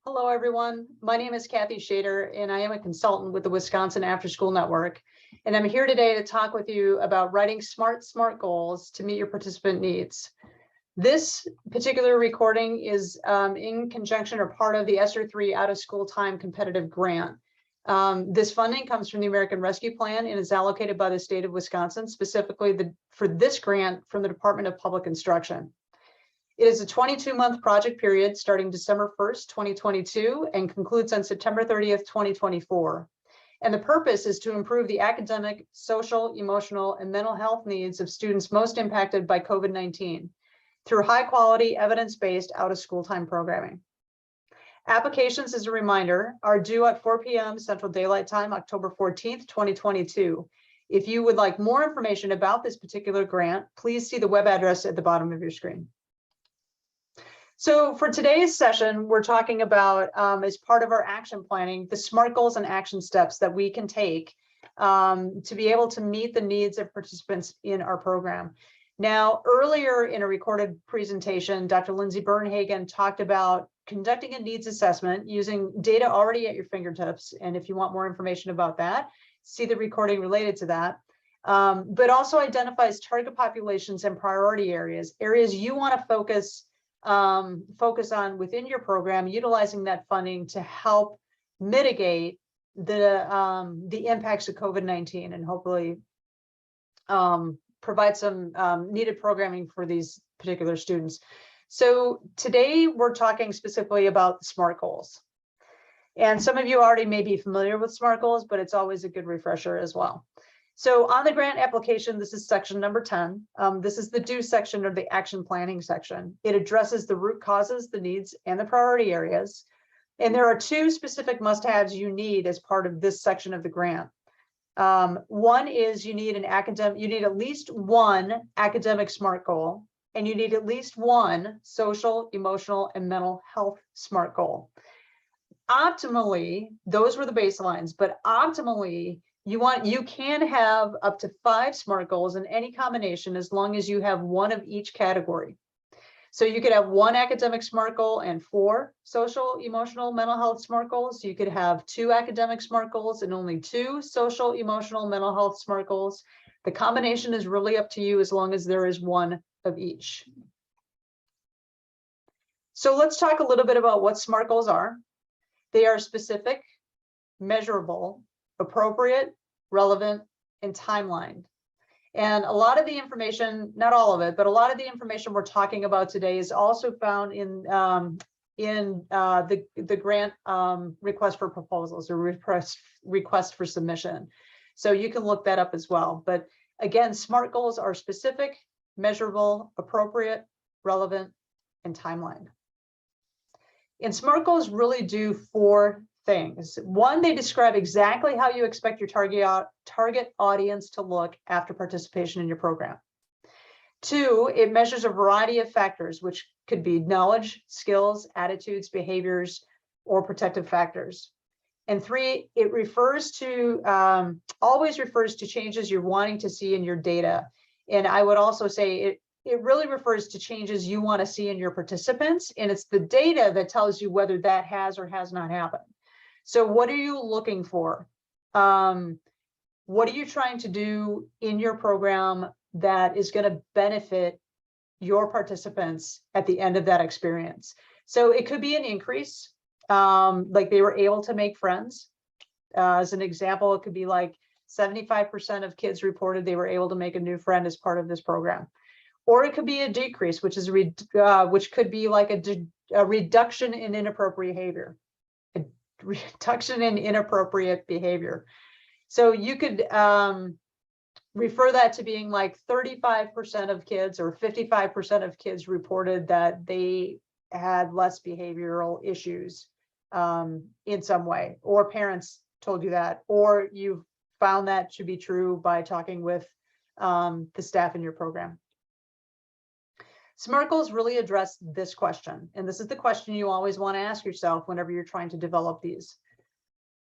Hello, everyone. My name is Kathy Shader, and I am a consultant with the Wisconsin After School Network. And I'm here today to talk with you about writing SMART goals to meet your participant needs. This particular recording is in conjunction or part of the ESSER III Out of School Time Competitive Grant. This funding comes from the American Rescue Plan and is allocated by the state of Wisconsin, specifically for this grant from the Department of Public Instruction. It is a 22-month project period starting December 1st, 2022 and concludes on September 30th, 2024. And the purpose is to improve the academic, social, emotional, and mental health needs of students most impacted by COVID-19 through high-quality, evidence-based out-of-school time programming. Applications, as a reminder, are due at 4 p.m. Central Daylight Time, October 14th, 2022. If you would like more information about this particular grant, please see the web address at the bottom of your screen. So for today's session, we're talking about, as part of our action planning, the SMART goals and action steps that we can take to be able to meet the needs of participants in our program. Now, earlier in a recorded presentation, Dr. Lindsay Bernhagen talked about conducting a needs assessment using data already at your fingertips. And if you want more information about that, see the recording related to that. But also identifies target populations and priority areas you want to focus on within your program, utilizing that funding to help mitigate the impacts of COVID-19 and hopefully provide some needed programming for these particular students. So today we're talking specifically about the SMART goals. And some of you already may be familiar with SMART goals, but it's always a good refresher as well. So on the grant application, this is section number 10. This is the do section of the action planning section. It addresses the root causes, the needs, and the priority areas. And there are two specific must-haves you need as part of this section of the grant. One is you need at least one academic SMART goal, and you need at least one social, emotional, and mental health SMART goal. Optimally, those were the baselines, but optimally, you can have up to 5 SMART goals in any combination as long as you have one of each category. So you could have 1 academic SMART goal and 4 social, emotional, mental health SMART goals. You could have 2 academic SMART goals and only 2 social, emotional, mental health SMART goals. The combination is really up to you as long as there is one of each. So let's talk a little bit about what SMART goals are. They are specific, measurable, appropriate, relevant, and timelined. And a lot of the information, not all of it, but a lot of the information we're talking about today is also found in the grant request for proposals or request for submission. So you can look that up as well. But again, SMART goals are specific, measurable, appropriate, relevant, and timelined. And SMART goals really do 4 things. 1, they describe exactly how you expect your target audience to look after participation in your program. 2, it measures a variety of factors, which could be knowledge, skills, attitudes, behaviors, or protective factors. And 3, it always refers to changes you're wanting to see in your data. And I would also say it really refers to changes you want to see in your participants, and it's the data that tells you whether that has or has not happened. So what are you looking for? What are you trying to do in your program that is going to benefit your participants at the end of that experience? So it could be an increase, like they were able to make friends. As an example, it could be like 75% of kids reported they were able to make a new friend as part of this program. Or it could be a decrease, which could be like a reduction in inappropriate behavior. So you could refer that to being like 35% of kids or 55% of kids reported that they had less behavioral issues in some way, or parents told you that, or you found that to be true by talking with the staff in your program. SMART goals really address this question, and this is the question you always want to ask yourself whenever you're trying to develop these.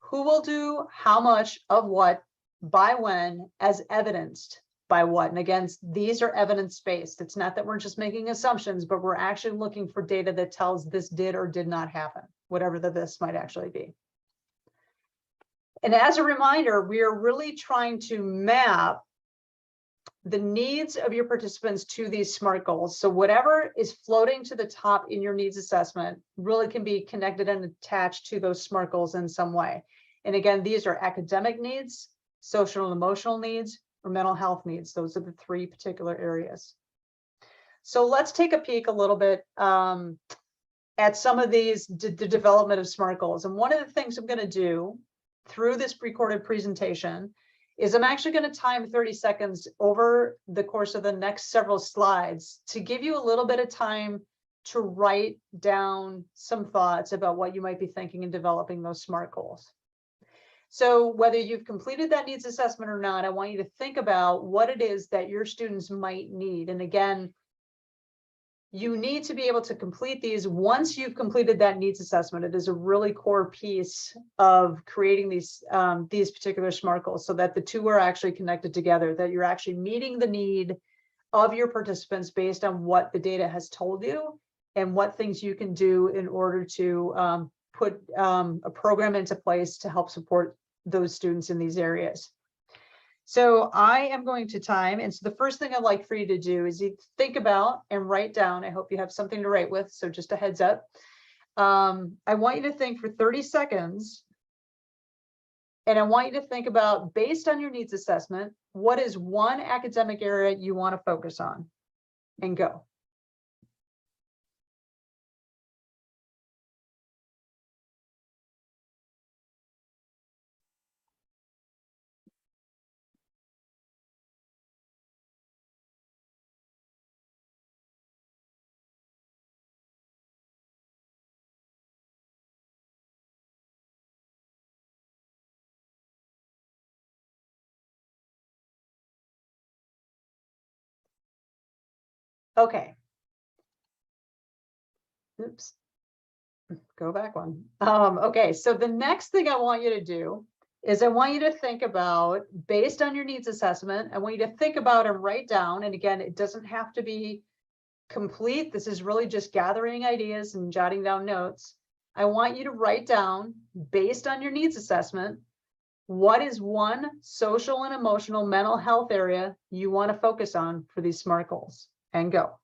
Who will do how much of what, by when, as evidenced by what? And again, these are evidence-based. It's not that we're just making assumptions, but we're actually looking for data that tells this did or did not happen. whatever the this might actually be. And as a reminder, we are really trying to map the needs of your participants to these SMART goals. So whatever is floating to the top in your needs assessment really can be connected and attached to those SMART goals in some way. And again, these are academic needs, social and emotional needs, or mental health needs. Those are the three particular areas. So let's take a peek a little bit at some of these, the development of SMART goals. And one of the things I'm going to do through this recorded presentation is I'm actually going to time 30 seconds over the course of the next several slides to give you a little bit of time to write down some thoughts about what you might be thinking in developing those SMART goals. So whether you've completed that needs assessment or not, I want you to think about what it is that your students might need. And again, you need to be able to complete these once you've completed that needs assessment. It is a really core piece of creating these particular SMART goals so that the two are actually connected together, that you're actually meeting the need of your participants based on what the data has told you and what things you can do in order to put a program into place to help support those students in these areas. So I am going to time, and so the first thing I'd like for you to do is you think about and write down. I hope you have something to write with, so just a heads up. I want you to think for 30 seconds, and I want you to think about, based on your needs assessment, what is one academic area you want to focus on, and go. Okay. Oops. Go back one. Okay, so the next thing I want you to do is I want you to think about, based on your needs assessment, I want you to think about and write down, and again, it doesn't have to be complete. This is really just gathering ideas and jotting down notes. I want you to write down, based on your needs assessment, what is one social and emotional mental health area you want to focus on for these SMART goals, and go.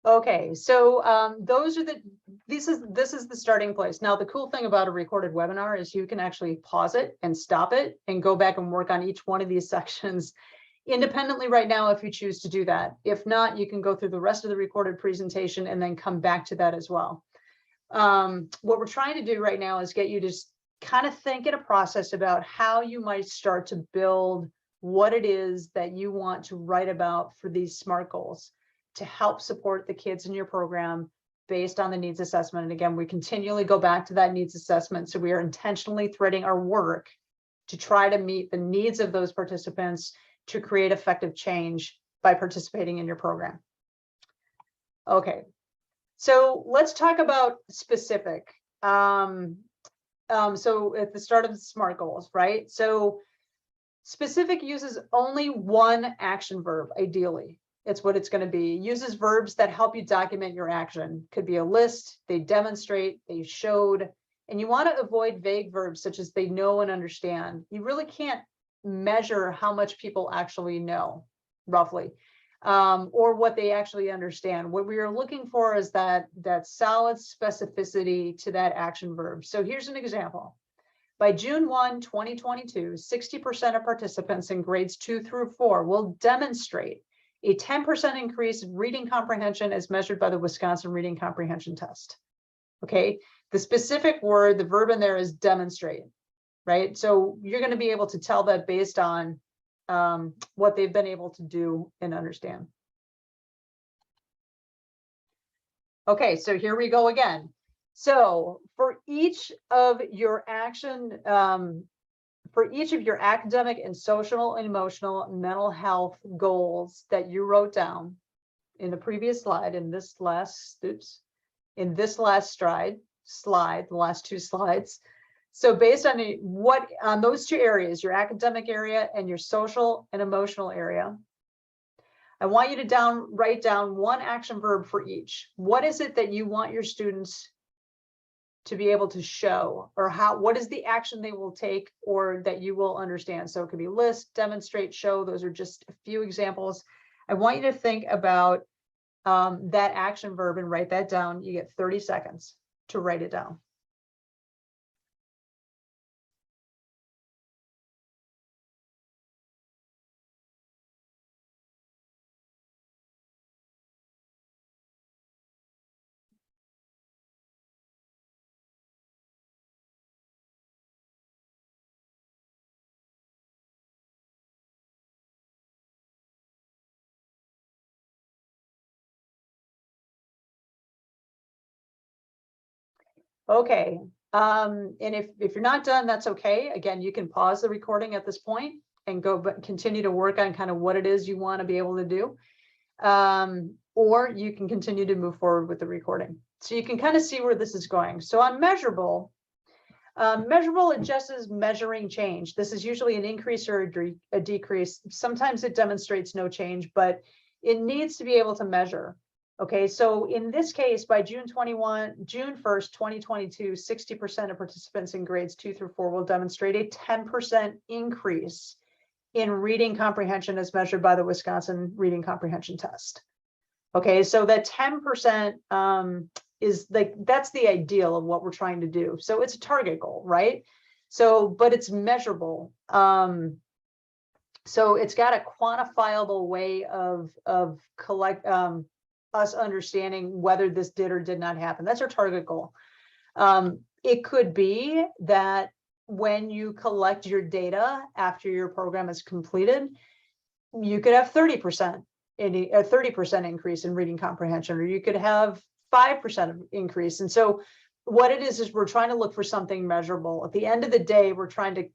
Okay, so those are this is the starting place. Now, the cool thing about a recorded webinar is you can actually pause it and stop it and go back and work on each one of these sections independently right now if you choose to do that. If not, you can go through the rest of the recorded presentation and then come back to that as well. What we're trying to do right now is get you to kind of think in a process about how you might start to build what it is that you want to write about for these SMART goals to help support the kids in your program based on the needs assessment. And again, we continually go back to that needs assessment. So we are intentionally threading our work to try to meet the needs of those participants to create effective change by participating in your program. Okay, so let's talk about specific. So at the start of the SMART goals, right? So specific uses only one action verb, ideally. It's what it's going to be. It uses verbs that help you document your action. Could be a list, they demonstrate, they showed, and you want to avoid vague verbs such as they know and understand. You really can't measure how much people actually know, roughly, or what they actually understand. What we are looking for is that solid specificity to that action verb. So here's an example. By June 1, 2022, 60% of participants in grades 2 through 4 will demonstrate a 10% increase in reading comprehension as measured by the Wisconsin Reading Comprehension Test. Okay, the specific word, the verb in there is demonstrate, right? So you're going to be able to tell that based on what they've been able to do and understand. Okay, so here we go again. So for each of your academic and social and emotional mental health goals that you wrote down in the previous slide, in this last, in this last slide, the last two slides. So based on on those two areas, your academic area and your social and emotional area, I want you to write down one action verb for each. What is it that you want your students to be able to show, or what is the action they will take or that you will understand? So it could be list, demonstrate, show. Those are just a few examples. I want you to think about that action verb and write that down. You get 30 seconds to write it down. Okay, and if you're not done, that's okay. Again, you can pause the recording at this point and continue to work on kind of what it is you want to be able to do. Or you can continue to move forward with the recording. So you can kind of see where this is going. So on measurable, measurable just is measuring change. This is usually an increase or a decrease. Sometimes it demonstrates no change, but it needs to be able to measure. Okay, so in this case, by June 1st, 2022, 60% of participants in grades 2 through 4 will demonstrate a 10% increase in reading comprehension as measured by the Wisconsin Reading Comprehension Test. Okay, so that 10% is that's the ideal of what we're trying to do. So it's a target goal, right? So, but it's measurable. So it's got a quantifiable way of us understanding whether this did or did not happen. That's our target goal. It could be that when you collect your data after your program is completed, you could have 30% increase in reading comprehension, or you could have 5% increase. And so what it is we're trying to look for something measurable. At the end of the day, we're trying to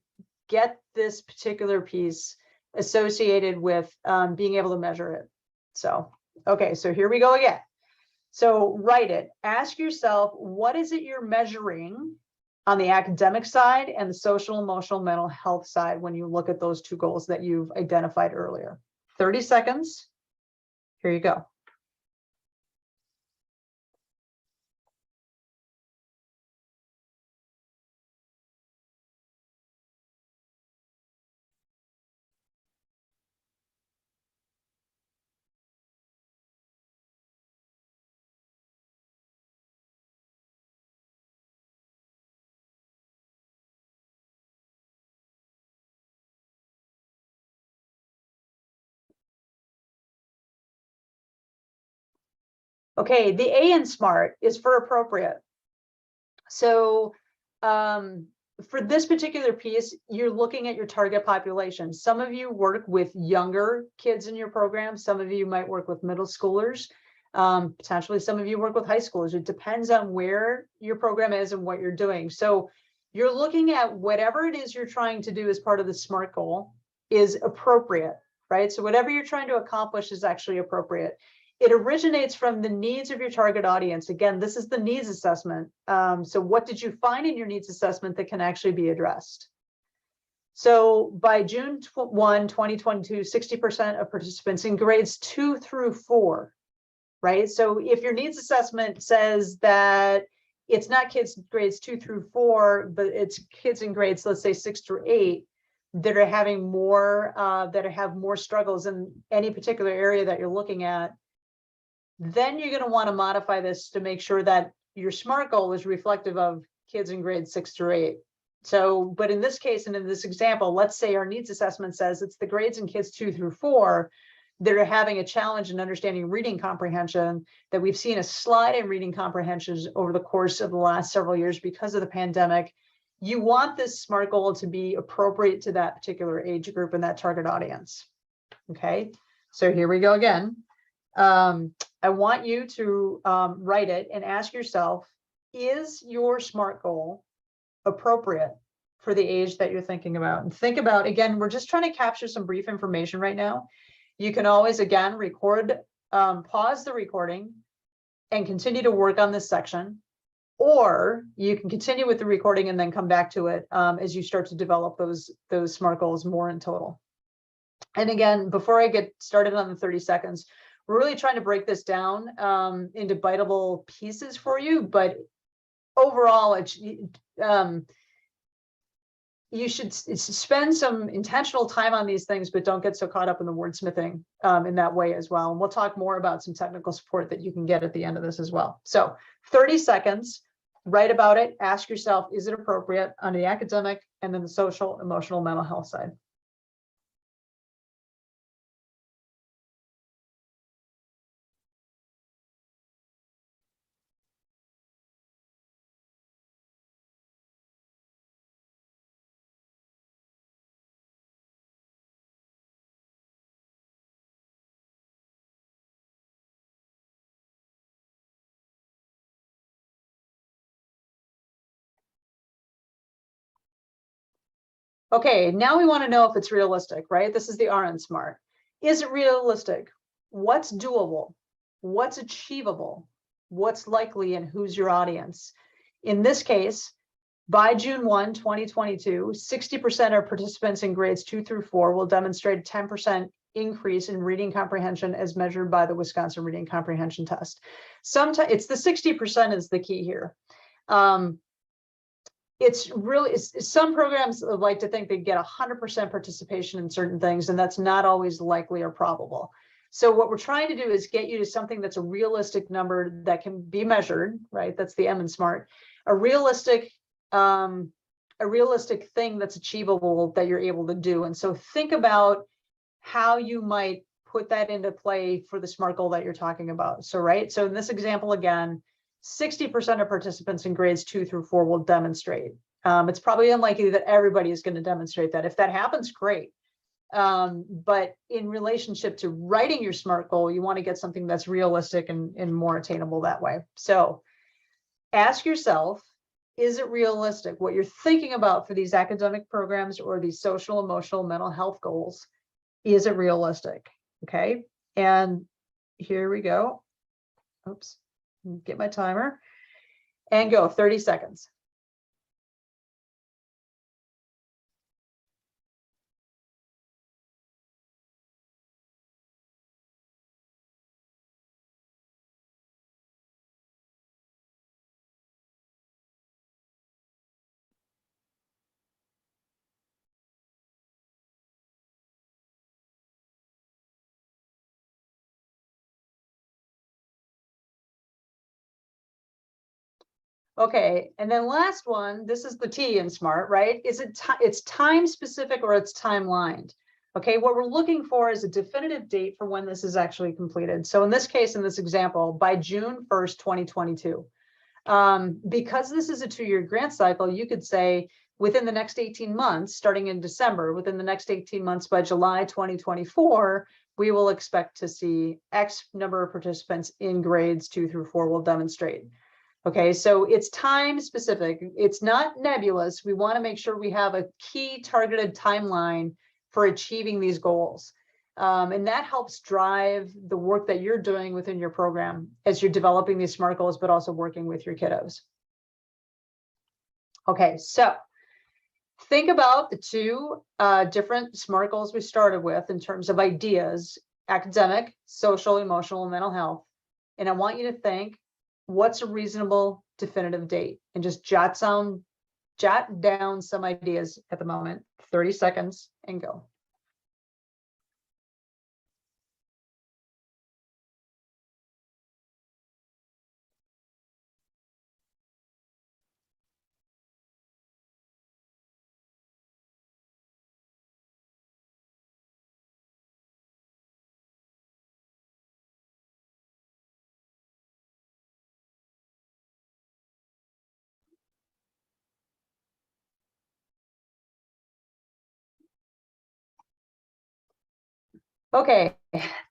get this particular piece associated with being able to measure it. So, okay, so here we go again. So write it. Ask yourself, what is it you're measuring on the academic side and the social, emotional, mental health side when you look at those two goals that you've identified earlier? 30 seconds. Here you go. Okay, the A in SMART is for appropriate. So for this particular piece, you're looking at your target population. Some of you work with younger kids in your program. Some of you might work with middle schoolers. Potentially some of you work with high schoolers. It depends on where your program is and what you're doing. So you're looking at whatever it is you're trying to do as part of the SMART goal is appropriate, right? So whatever you're trying to accomplish is actually appropriate. It originates from the needs of your target audience. Again, this is the needs assessment. So what did you find in your needs assessment that can actually be addressed? So by June 1, 2022, 60% of participants in grades 2 through 4, right? So if your needs assessment says that it's not kids grades 2 through 4, but it's kids in grades, let's say 6 through 8, that are having more, that have more struggles in any particular area that you're looking at, then you're going to want to modify this to make sure that your SMART goal is reflective of kids in grades 6 through 8. So, but in this case, and in this example, let's say our needs assessment says it's the grades in kids 2 through 4 that are having a challenge in understanding reading comprehension, that we've seen a slide in reading comprehension over the course of the last several years because of the pandemic. You want this SMART goal to be appropriate to that particular age group and that target audience. Okay, so here we go again. I want you to write it and ask yourself, is your SMART goal appropriate for the age that you're thinking about? And think about, again, we're just trying to capture some brief information right now. You can always, again, record, pause the recording and continue to work on this section, or you can continue with the recording and then come back to it as you start to develop those SMART goals more in total. And again, before I get started on the 30 seconds, we're really trying to break this down into biteable pieces for you, but overall, you should spend some intentional time on these things, but don't get so caught up in the wordsmithing in that way as well. And we'll talk more about some technical support that you can get at the end of this as well. So 30 seconds, write about it, ask yourself, is it appropriate on the academic and then the social, emotional, mental health side? Okay, now we want to know if it's realistic, right? This is the R in SMART. Is it realistic? What's doable? What's achievable? What's likely, and who's your audience? In this case, by June 1, 2022, 60% of participants in grades 2 through 4 will demonstrate a 10% increase in reading comprehension as measured by the Wisconsin Reading Comprehension Test. Sometimes it's the 60% is the key here. It's really, some programs like to think they get 100% participation in certain things, and that's not always likely or probable. So what we're trying to do is get you to something that's a realistic number that can be measured, right? That's the M in SMART. A realistic thing that's achievable that you're able to do. And so think about how you might put that into play for the SMART goal that you're talking about. So, right. So in this example, again, 60% of participants in grades 2 through 4 will demonstrate. It's probably unlikely that everybody is going to demonstrate that. If that happens, great. But in relationship to writing your SMART goal, you want to get something that's realistic and more attainable that way. So ask yourself, is it realistic? What you're thinking about for these academic programs or these social, emotional, mental health goals, is it realistic? Okay. And here we go. Oops. Get my timer and go 30 seconds. Okay, and then last one, this is the T in SMART, right? Is it it's time specific or it's timelined? Okay, what we're looking for is a definitive date for when this is actually completed. So in this case, in this example, by June 1st, 2022. Because this is a 2-year grant cycle, you could say within the next 18 months, starting in December, within the next 18 months by July 2024, we will expect to see X number of participants in grades 2 through 4 will demonstrate. Okay, so it's time specific. It's not nebulous. We want to make sure we have a key targeted timeline for achieving these goals. And that helps drive the work that you're doing within your program as you're developing these SMART goals, but also working with your kiddos. Okay, so think about the two different SMART goals we started with in terms of ideas: academic, social, emotional, and mental health. And I want you to think, what's a reasonable definitive date? And just jot down some ideas at the moment. 30 seconds and go. Okay,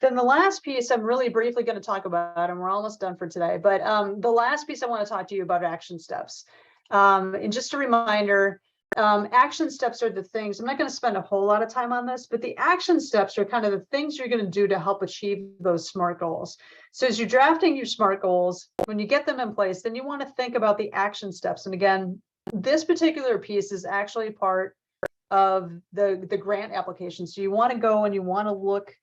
then the last piece I'm really briefly going to talk about, and we're almost done for today, but the last piece I want to talk to you about action steps. And just a reminder, action steps are the things, I'm not going to spend a whole lot of time on this, but the action steps are kind of the things you're going to do to help achieve those SMART goals. So as you're drafting your SMART goals, when you get them in place, then you want to think about the action steps. And again, this particular piece is actually part of the grant application. So you want to go and you want to look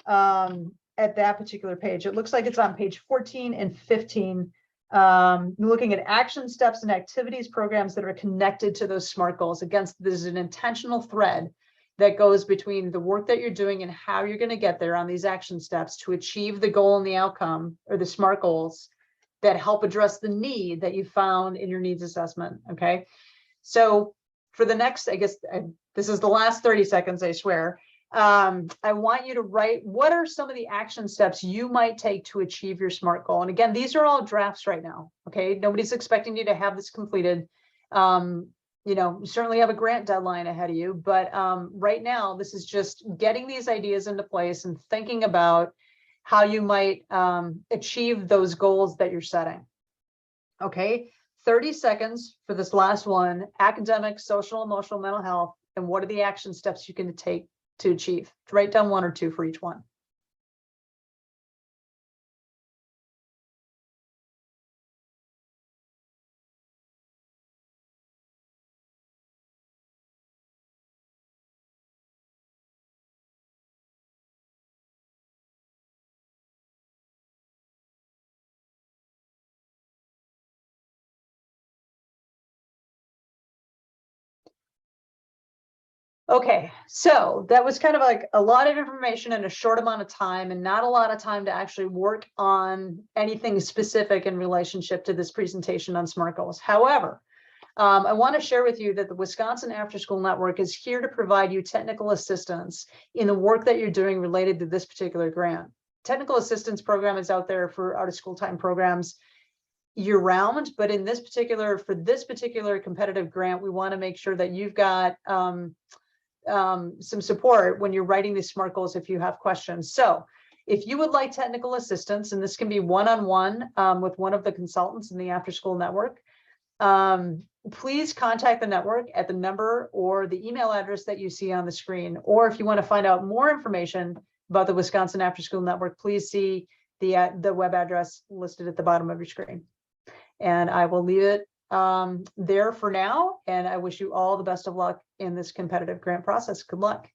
at that particular page. It looks like it's on page 14 and 15. Looking at action steps and activities programs that are connected to those SMART goals. Again, there's an intentional thread that goes between the work that you're doing and how you're going to get there on these action steps to achieve the goal and the outcome, or the SMART goals that help address the need that you found in your needs assessment. Okay, so for the next, I guess this is the last 30 seconds, I swear. I want you to write, what are some of the action steps you might take to achieve your SMART goal? And again, these are all drafts right now. Okay, nobody's expecting you to have this completed. You know, you certainly have a grant deadline ahead of you, but right now, this is just getting these ideas into place and thinking about how you might achieve those goals that you're setting. Okay, 30 seconds for this last one: academic, social, emotional, mental health, and what are the action steps you can take to achieve? Write down 1 or 2 for each one. Okay, so that was kind of like a lot of information in a short amount of time, and not a lot of time to actually work on anything specific in relationship to this presentation on SMART goals. However, I want to share with you that the Wisconsin After School Network is here to provide you technical assistance in the work that you're doing related to this particular grant. Technical assistance program is out there for out of school time programs year round, but in this particular, for this particular competitive grant, we want to make sure that you've got some support when you're writing these SMART goals if you have questions. So if you would like technical assistance, and this can be one-on-one with one of the consultants in the After School Network, please contact the network at the number or the email address that you see on the screen. Or if you want to find out more information about the Wisconsin After School Network, please see the web address listed at the bottom of your screen. And I will leave it there for now. And I wish you all the best of luck in this competitive grant process. Good luck.